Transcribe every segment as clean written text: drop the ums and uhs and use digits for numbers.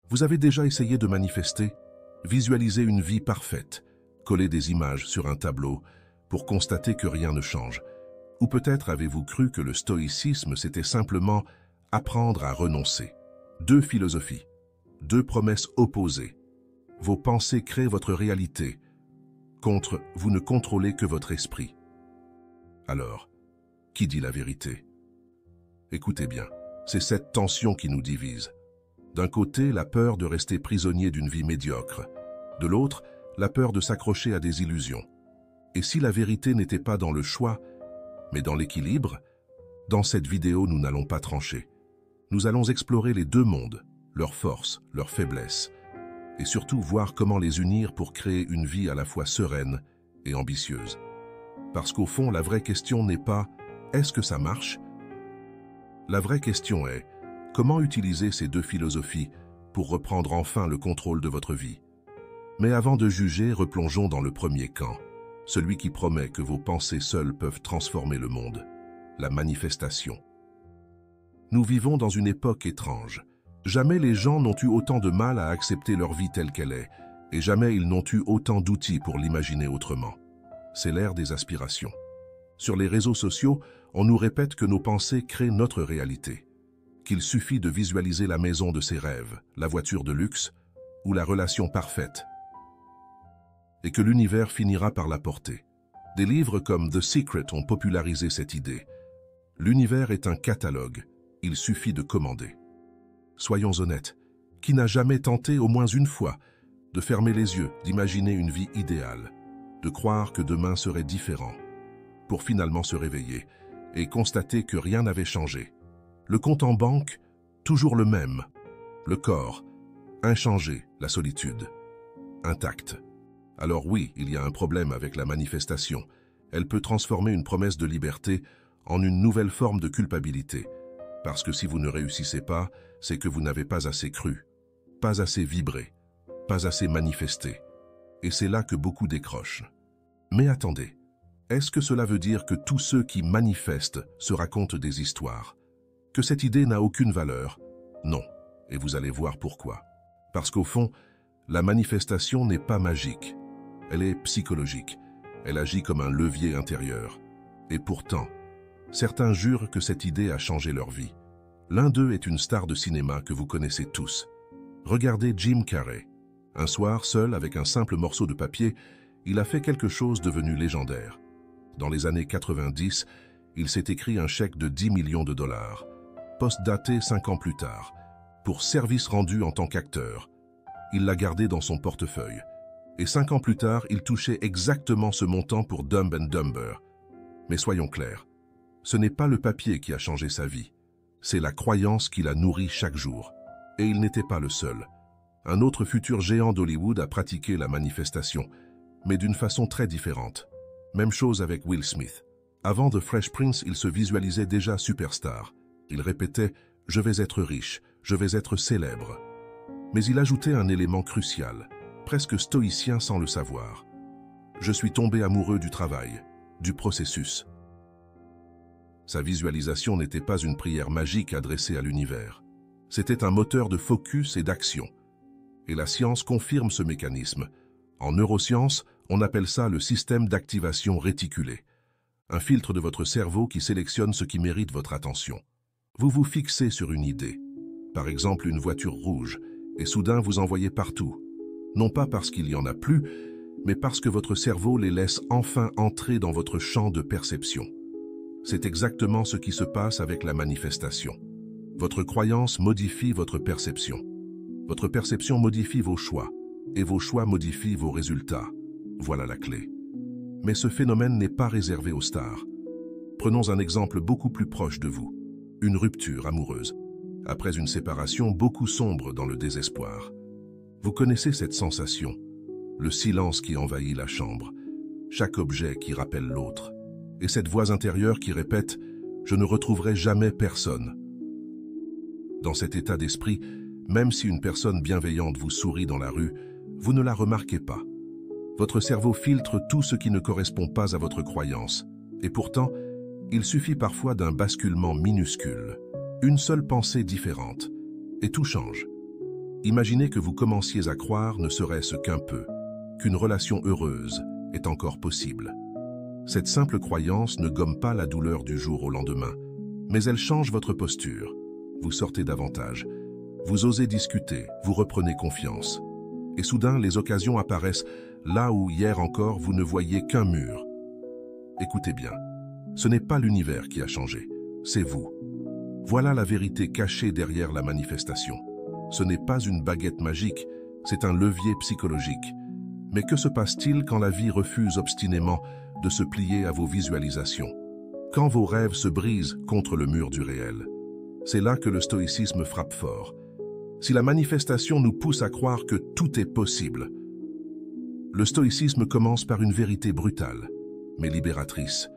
Vous avez déjà essayé de manifester, visualiser une vie parfaite, coller des images sur un tableau pour constater que rien ne change. Ou peut-être avez-vous cru que le stoïcisme, c'était simplement apprendre à renoncer. Deux philosophies, deux promesses opposées. Vos pensées créent votre réalité. Contre, vous ne contrôlez que votre esprit. Alors, qui dit la vérité? Écoutez bien, c'est cette tension qui nous divise. D'un côté, la peur de rester prisonnier d'une vie médiocre. De l'autre, la peur de s'accrocher à des illusions. Et si la vérité n'était pas dans le choix, mais dans l'équilibre, dans cette vidéo, nous n'allons pas trancher. Nous allons explorer les deux mondes, leurs forces, leurs faiblesses, et surtout voir comment les unir pour créer une vie à la fois sereine et ambitieuse. Parce qu'au fond, la vraie question n'est pas « est-ce que ça marche ?» La vraie question est « comment utiliser ces deux philosophies pour reprendre enfin le contrôle de votre vie ?» Mais avant de juger, replongeons dans le premier camp, celui qui promet que vos pensées seules peuvent transformer le monde, la manifestation. Nous vivons dans une époque étrange. Jamais les gens n'ont eu autant de mal à accepter leur vie telle qu'elle est, et jamais ils n'ont eu autant d'outils pour l'imaginer autrement. C'est l'ère des aspirations. Sur les réseaux sociaux, on nous répète que nos pensées créent notre réalité, qu'il suffit de visualiser la maison de ses rêves, la voiture de luxe ou la relation parfaite, et que l'univers finira par la porter. Des livres comme The Secret ont popularisé cette idée. L'univers est un catalogue, il suffit de commander. Soyons honnêtes, qui n'a jamais tenté au moins une fois de fermer les yeux, d'imaginer une vie idéale, de croire que demain serait différent, pour finalement se réveiller et constater que rien n'avait changé. Le compte en banque, toujours le même. Le corps, inchangé, la solitude, intacte. Alors oui, il y a un problème avec la manifestation. Elle peut transformer une promesse de liberté en une nouvelle forme de culpabilité. Parce que si vous ne réussissez pas, c'est que vous n'avez pas assez cru, pas assez vibré, pas assez manifesté. Et c'est là que beaucoup décrochent. Mais attendez, est-ce que cela veut dire que tous ceux qui manifestent se racontent des histoires? Que cette idée n'a aucune valeur? Non, et vous allez voir pourquoi. Parce qu'au fond, la manifestation n'est pas magique. Elle est psychologique. Elle agit comme un levier intérieur. Et pourtant, certains jurent que cette idée a changé leur vie. L'un d'eux est une star de cinéma que vous connaissez tous. Regardez Jim Carrey. Un soir, seul, avec un simple morceau de papier, il a fait quelque chose devenu légendaire. Dans les années 90, il s'est écrit un chèque de 10 millions de dollars, post-daté 5 ans plus tard, pour service rendu en tant qu'acteur. Il l'a gardé dans son portefeuille. Et 5 ans plus tard, il touchait exactement ce montant pour Dumb and Dumber. Mais soyons clairs, ce n'est pas le papier qui a changé sa vie. C'est la croyance qui la nourrit chaque jour. Et il n'était pas le seul. Un autre futur géant d'Hollywood a pratiqué la manifestation, mais d'une façon très différente. Même chose avec Will Smith. Avant The Fresh Prince, il se visualisait déjà superstar. Il répétait « Je vais être riche, je vais être célèbre ». Mais il ajoutait un élément crucial, presque stoïcien sans le savoir. « Je suis tombé amoureux du travail, du processus ». Sa visualisation n'était pas une prière magique adressée à l'univers. C'était un moteur de focus et d'action. Et la science confirme ce mécanisme. En neurosciences, on appelle ça le système d'activation réticulée. Un filtre de votre cerveau qui sélectionne ce qui mérite votre attention. Vous vous fixez sur une idée, par exemple une voiture rouge, et soudain vous en voyez partout. Non pas parce qu'il y en a plus, mais parce que votre cerveau les laisse enfin entrer dans votre champ de perception. C'est exactement ce qui se passe avec la manifestation. Votre croyance modifie votre perception. Votre perception modifie vos choix, et vos choix modifient vos résultats. Voilà la clé. Mais ce phénomène n'est pas réservé aux stars. Prenons un exemple beaucoup plus proche de vous. Une rupture amoureuse. Après une séparation, beaucoup sombrent dans le désespoir. Vous connaissez cette sensation, le silence qui envahit la chambre, chaque objet qui rappelle l'autre, et cette voix intérieure qui répète « Je ne retrouverai jamais personne ». Dans cet état d'esprit, même si une personne bienveillante vous sourit dans la rue, vous ne la remarquez pas. Votre cerveau filtre tout ce qui ne correspond pas à votre croyance, et pourtant, il suffit parfois d'un basculement minuscule, une seule pensée différente, et tout change. Imaginez que vous commenciez à croire, ne serait-ce qu'un peu, qu'une relation heureuse est encore possible. Cette simple croyance ne gomme pas la douleur du jour au lendemain, mais elle change votre posture. Vous sortez davantage, vous osez discuter, vous reprenez confiance. Et soudain, les occasions apparaissent là où hier encore vous ne voyiez qu'un mur. Écoutez bien, ce n'est pas l'univers qui a changé, c'est vous. Voilà la vérité cachée derrière la manifestation. Ce n'est pas une baguette magique, c'est un levier psychologique. Mais que se passe-t-il quand la vie refuse obstinément de se plier à vos visualisations? Quand vos rêves se brisent contre le mur du réel? C'est là que le stoïcisme frappe fort. Si la manifestation nous pousse à croire que tout est possible, le stoïcisme commence par une vérité brutale, mais libératrice.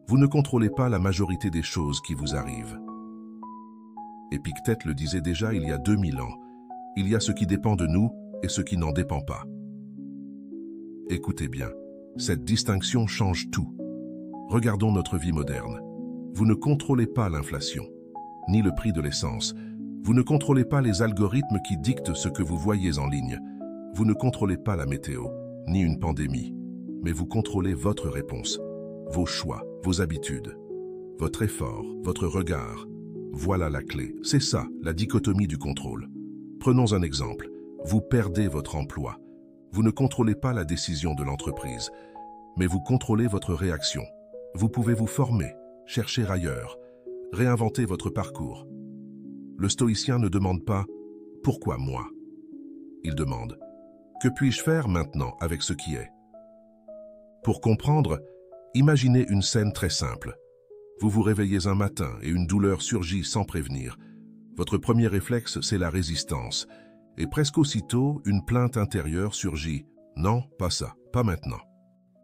Vous ne contrôlez pas la majorité des choses qui vous arrivent. Épictète le disait déjà il y a 2000 ans. Il y a ce qui dépend de nous et ce qui n'en dépend pas. Écoutez bien, cette distinction change tout. Regardons notre vie moderne. Vous ne contrôlez pas l'inflation, ni le prix de l'essence. Vous ne contrôlez pas les algorithmes qui dictent ce que vous voyez en ligne. Vous ne contrôlez pas la météo, ni une pandémie. Mais vous contrôlez votre réponse, vos choix, vos habitudes, votre effort, votre regard. Voilà la clé. C'est ça, la dichotomie du contrôle. Prenons un exemple. Vous perdez votre emploi. Vous ne contrôlez pas la décision de l'entreprise, mais vous contrôlez votre réaction. Vous pouvez vous former, chercher ailleurs, réinventer votre parcours. Le stoïcien ne demande pas « Pourquoi moi ?» Il demande « Que puis-je faire maintenant avec ce qui est ?» Pour comprendre, imaginez une scène très simple. Vous vous réveillez un matin et une douleur surgit sans prévenir. Votre premier réflexe, c'est la résistance. Et presque aussitôt, une plainte intérieure surgit. Non, pas ça, pas maintenant.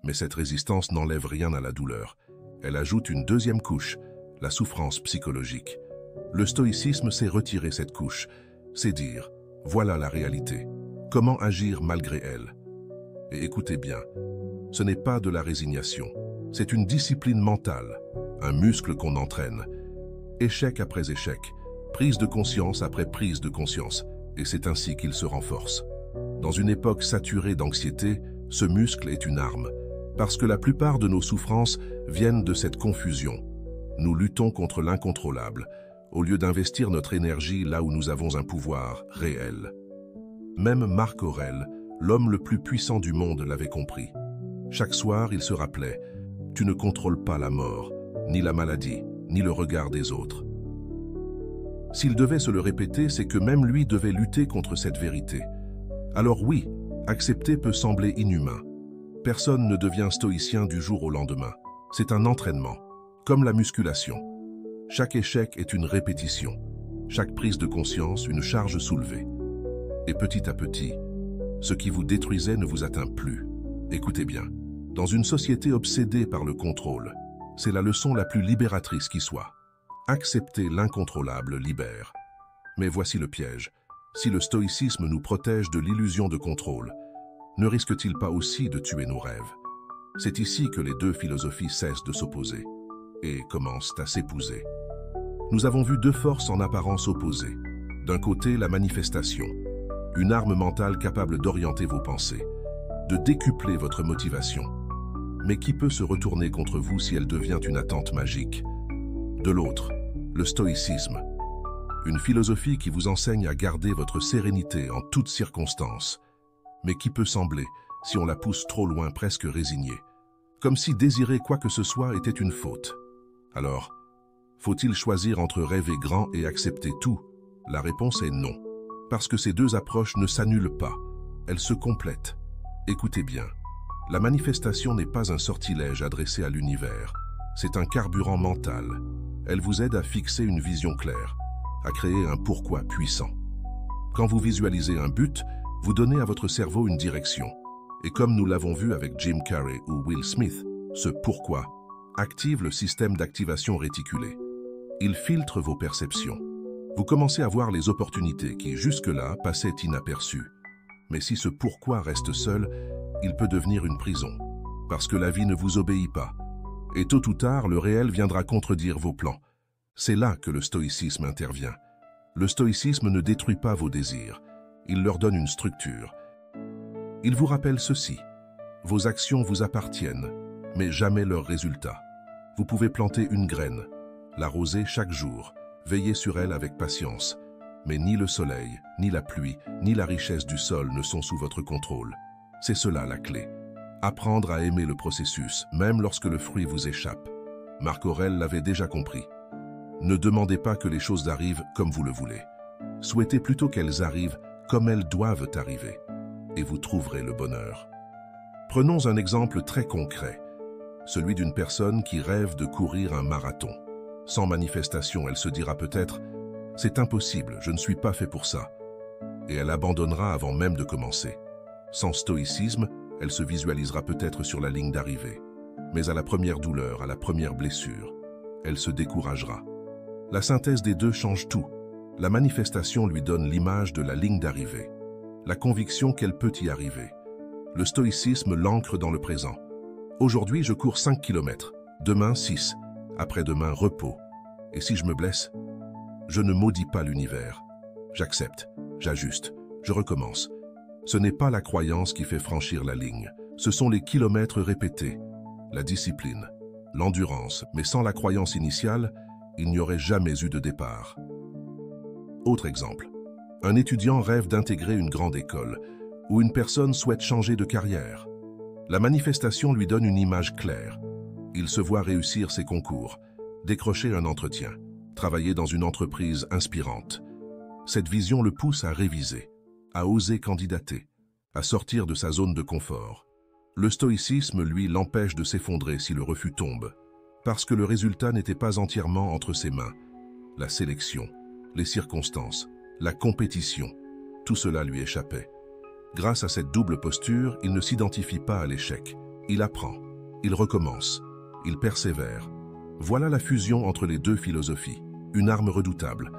Mais cette résistance n'enlève rien à la douleur. Elle ajoute une deuxième couche, la souffrance psychologique. Le stoïcisme, c'est retirer cette couche. C'est dire, voilà la réalité. Comment agir malgré elle? Et écoutez bien, ce n'est pas de la résignation. C'est une discipline mentale, un muscle qu'on entraîne. Échec après échec, prise de conscience après prise de conscience. Et c'est ainsi qu'il se renforce. Dans une époque saturée d'anxiété, ce muscle est une arme, parce que la plupart de nos souffrances viennent de cette confusion. Nous luttons contre l'incontrôlable, au lieu d'investir notre énergie là où nous avons un pouvoir réel. Même Marc Aurèle, l'homme le plus puissant du monde, l'avait compris. Chaque soir, il se rappelait « Tu ne contrôles pas la mort, ni la maladie, ni le regard des autres. » S'il devait se le répéter, c'est que même lui devait lutter contre cette vérité. Alors oui, accepter peut sembler inhumain. Personne ne devient stoïcien du jour au lendemain. C'est un entraînement, comme la musculation. Chaque échec est une répétition, chaque prise de conscience une charge soulevée. Et petit à petit, ce qui vous détruisait ne vous atteint plus. Écoutez bien, dans une société obsédée par le contrôle, c'est la leçon la plus libératrice qui soit. Accepter l'incontrôlable libère. Mais voici le piège. Si le stoïcisme nous protège de l'illusion de contrôle, ne risque-t-il pas aussi de tuer nos rêves? C'est ici que les deux philosophies cessent de s'opposer et commencent à s'épouser. Nous avons vu deux forces en apparence opposées. D'un côté, la manifestation, une arme mentale capable d'orienter vos pensées, de décupler votre motivation. Mais qui peut se retourner contre vous si elle devient une attente magique? De l'autre, le stoïcisme, une philosophie qui vous enseigne à garder votre sérénité en toutes circonstances, mais qui peut sembler, si on la pousse trop loin, presque résignée, comme si désirer quoi que ce soit était une faute. Alors, faut-il choisir entre rêver grand et accepter tout? La réponse est non, parce que ces deux approches ne s'annulent pas, elles se complètent. Écoutez bien, la manifestation n'est pas un sortilège adressé à l'univers, c'est un carburant mental. Elle vous aide à fixer une vision claire, à créer un pourquoi puissant. Quand vous visualisez un but, vous donnez à votre cerveau une direction. Et comme nous l'avons vu avec Jim Carrey ou Will Smith, ce pourquoi active le système d'activation réticulé. Il filtre vos perceptions. Vous commencez à voir les opportunités qui, jusque-là, passaient inaperçues. Mais si ce pourquoi reste seul, il peut devenir une prison, parce que la vie ne vous obéit pas. Et tôt ou tard, le réel viendra contredire vos plans. C'est là que le stoïcisme intervient. Le stoïcisme ne détruit pas vos désirs. Il leur donne une structure. Il vous rappelle ceci. Vos actions vous appartiennent, mais jamais leurs résultats. Vous pouvez planter une graine, l'arroser chaque jour, veiller sur elle avec patience. Mais ni le soleil, ni la pluie, ni la richesse du sol ne sont sous votre contrôle. C'est cela la clé. Apprendre à aimer le processus, même lorsque le fruit vous échappe. Marc Aurèle l'avait déjà compris. Ne demandez pas que les choses arrivent comme vous le voulez. Souhaitez plutôt qu'elles arrivent comme elles doivent arriver, et vous trouverez le bonheur. Prenons un exemple très concret, celui d'une personne qui rêve de courir un marathon. Sans manifestation, elle se dira peut-être « C'est impossible, je ne suis pas fait pour ça », et elle abandonnera avant même de commencer. Sans stoïcisme, elle se visualisera peut-être sur la ligne d'arrivée. Mais à la première douleur, à la première blessure, elle se découragera. La synthèse des deux change tout. La manifestation lui donne l'image de la ligne d'arrivée, la conviction qu'elle peut y arriver. Le stoïcisme l'ancre dans le présent. Aujourd'hui, je cours 5 km, demain 6, après-demain repos. Et si je me blesse, je ne maudis pas l'univers. J'accepte, j'ajuste, je recommence. Ce n'est pas la croyance qui fait franchir la ligne, ce sont les kilomètres répétés, la discipline, l'endurance, mais sans la croyance initiale, il n'y aurait jamais eu de départ. Autre exemple, un étudiant rêve d'intégrer une grande école, ou une personne souhaite changer de carrière. La manifestation lui donne une image claire. Il se voit réussir ses concours, décrocher un entretien, travailler dans une entreprise inspirante. Cette vision le pousse à réviser, à oser candidater, à sortir de sa zone de confort. Le stoïcisme, lui, l'empêche de s'effondrer si le refus tombe, parce que le résultat n'était pas entièrement entre ses mains. La sélection, les circonstances, la compétition, tout cela lui échappait. Grâce à cette double posture, il ne s'identifie pas à l'échec. Il apprend, il recommence, il persévère. Voilà la fusion entre les deux philosophies, une arme redoutable.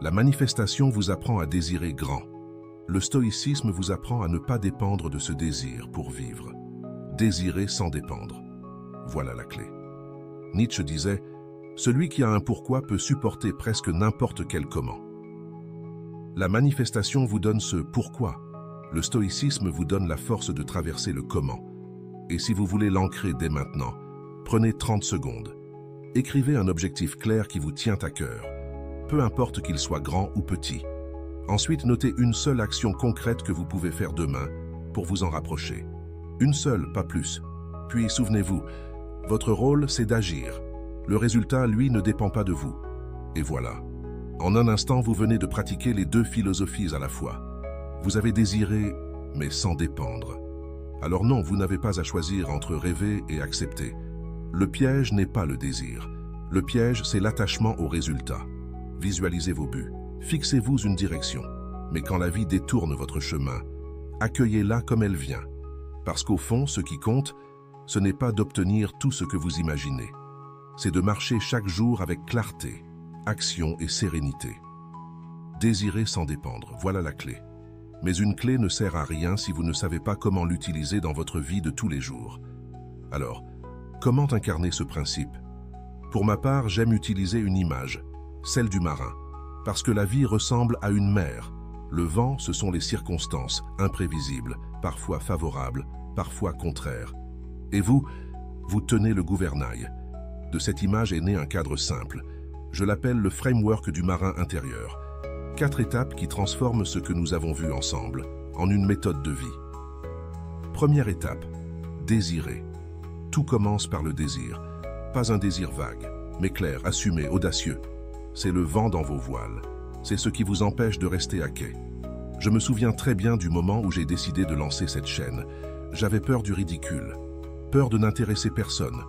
La manifestation vous apprend à désirer grand. Le stoïcisme vous apprend à ne pas dépendre de ce désir pour vivre. Désirer sans dépendre. Voilà la clé. Nietzsche disait « Celui qui a un pourquoi peut supporter presque n'importe quel comment ». La manifestation vous donne ce pourquoi. Le stoïcisme vous donne la force de traverser le comment. Et si vous voulez l'ancrer dès maintenant, prenez 30 secondes. Écrivez un objectif clair qui vous tient à cœur, peu importe qu'il soit grand ou petit. Ensuite, notez une seule action concrète que vous pouvez faire demain pour vous en rapprocher. Une seule, pas plus. Puis, souvenez-vous, votre rôle, c'est d'agir. Le résultat, lui, ne dépend pas de vous. Et voilà. En un instant, vous venez de pratiquer les deux philosophies à la fois. Vous avez désiré, mais sans dépendre. Alors non, vous n'avez pas à choisir entre rêver et accepter. Le piège n'est pas le désir. Le piège, c'est l'attachement au résultat. Visualisez vos buts. Fixez-vous une direction. Mais quand la vie détourne votre chemin, accueillez-la comme elle vient. Parce qu'au fond, ce qui compte, ce n'est pas d'obtenir tout ce que vous imaginez. C'est de marcher chaque jour avec clarté, action et sérénité. Désirer sans dépendre, voilà la clé. Mais une clé ne sert à rien si vous ne savez pas comment l'utiliser dans votre vie de tous les jours. Alors, comment incarner ce principe? Pour ma part, j'aime utiliser une image, celle du marin, parce que la vie ressemble à une mer. Le vent, ce sont les circonstances, imprévisibles, parfois favorables, parfois contraires. Et vous tenez le gouvernail. De cette image est né un cadre simple. Je l'appelle le framework du marin intérieur. 4 étapes qui transforment ce que nous avons vu ensemble en une méthode de vie. Première étape, désirer. Tout commence par le désir. Pas un désir vague, mais clair, assumé, audacieux. C'est le vent dans vos voiles. C'est ce qui vous empêche de rester à quai. Je me souviens très bien du moment où j'ai décidé de lancer cette chaîne. J'avais peur du ridicule, peur de n'intéresser personne.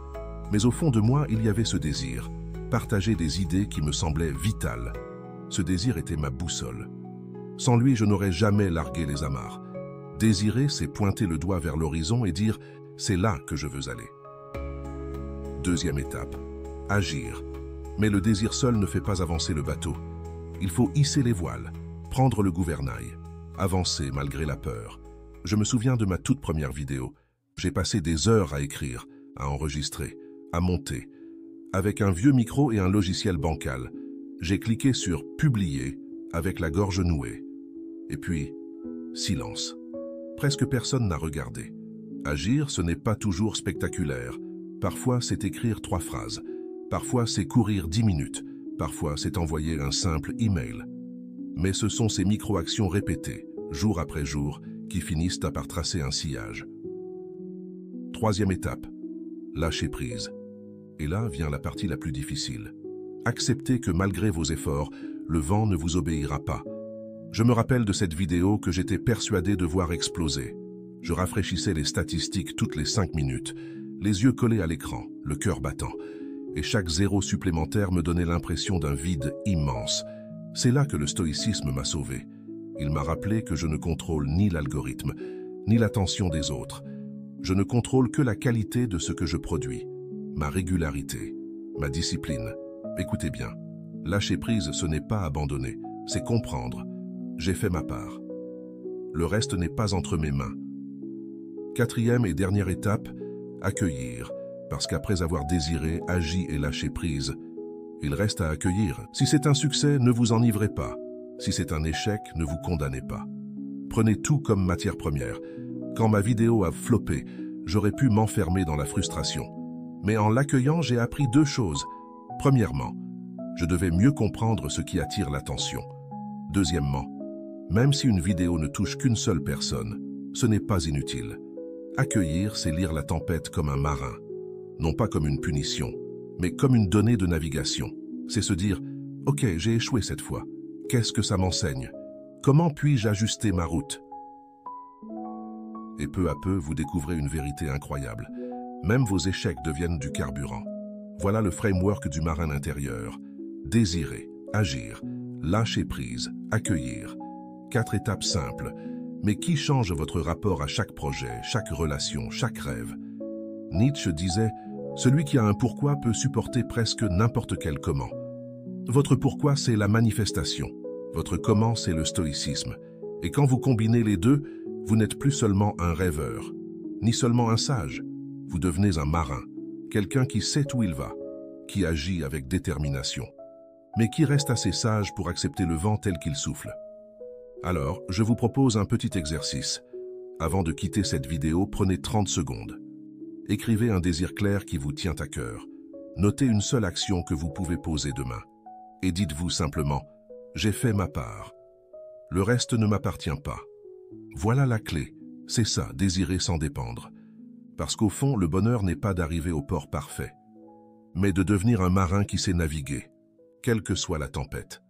Mais au fond de moi, il y avait ce désir, partager des idées qui me semblaient vitales. Ce désir était ma boussole. Sans lui, je n'aurais jamais largué les amarres. Désirer, c'est pointer le doigt vers l'horizon et dire « c'est là que je veux aller ». Deuxième étape, agir. Mais le désir seul ne fait pas avancer le bateau. Il faut hisser les voiles, prendre le gouvernail, avancer malgré la peur. Je me souviens de ma toute première vidéo. J'ai passé des heures à écrire, à enregistrer, à monter. Avec un vieux micro et un logiciel bancal, j'ai cliqué sur « Publier » avec la gorge nouée. Et puis, silence. Presque personne n'a regardé. Agir, ce n'est pas toujours spectaculaire. Parfois, c'est écrire 3 phrases. Parfois, c'est courir 10 minutes. Parfois, c'est envoyer un simple email. Mais ce sont ces micro-actions répétées, jour après jour, qui finissent par tracer un sillage. 3e étape, lâcher prise. Et là vient la partie la plus difficile. Acceptez que malgré vos efforts, le vent ne vous obéira pas. Je me rappelle de cette vidéo que j'étais persuadé de voir exploser. Je rafraîchissais les statistiques toutes les 5 minutes, les yeux collés à l'écran, le cœur battant. Et chaque zéro supplémentaire me donnait l'impression d'un vide immense. C'est là que le stoïcisme m'a sauvé. Il m'a rappelé que je ne contrôle ni l'algorithme, ni l'attention des autres. Je ne contrôle que la qualité de ce que je produis, ma régularité, ma discipline. Écoutez bien, lâcher prise, ce n'est pas abandonner, c'est comprendre. J'ai fait ma part. Le reste n'est pas entre mes mains. 4e et dernière étape, accueillir. Parce qu'après avoir désiré, agi et lâché prise, il reste à accueillir. Si c'est un succès, ne vous enivrez pas. Si c'est un échec, ne vous condamnez pas. Prenez tout comme matière première. Quand ma vidéo a floppé, j'aurais pu m'enfermer dans la frustration. Mais en l'accueillant, j'ai appris 2 choses. Premièrement, je devais mieux comprendre ce qui attire l'attention. Deuxièmement, même si une vidéo ne touche qu'une seule personne, ce n'est pas inutile. Accueillir, c'est lire la tempête comme un marin. Non pas comme une punition, mais comme une donnée de navigation. C'est se dire, ok, j'ai échoué cette fois. Qu'est-ce que ça m'enseigne? Comment puis-je ajuster ma route? Et peu à peu, vous découvrez une vérité incroyable. Même vos échecs deviennent du carburant. Voilà le framework du marin intérieur. Désirer, agir, lâcher prise, accueillir. 4 étapes simples, mais qui changent votre rapport à chaque projet, chaque relation, chaque rêve. Nietzsche disait « Celui qui a un pourquoi peut supporter presque n'importe quel comment ». Votre pourquoi, c'est la manifestation. Votre comment, c'est le stoïcisme. Et quand vous combinez les deux, vous n'êtes plus seulement un rêveur, ni seulement un sage. Vous devenez un marin, quelqu'un qui sait où il va, qui agit avec détermination, mais qui reste assez sage pour accepter le vent tel qu'il souffle. Alors, je vous propose un petit exercice. Avant de quitter cette vidéo, prenez 30 secondes. Écrivez un désir clair qui vous tient à cœur. Notez une seule action que vous pouvez poser demain. Et dites-vous simplement « J'ai fait ma part. Le reste ne m'appartient pas. » Voilà la clé. C'est ça, désirer sans dépendre. Parce qu'au fond, le bonheur n'est pas d'arriver au port parfait, mais de devenir un marin qui sait naviguer, quelle que soit la tempête.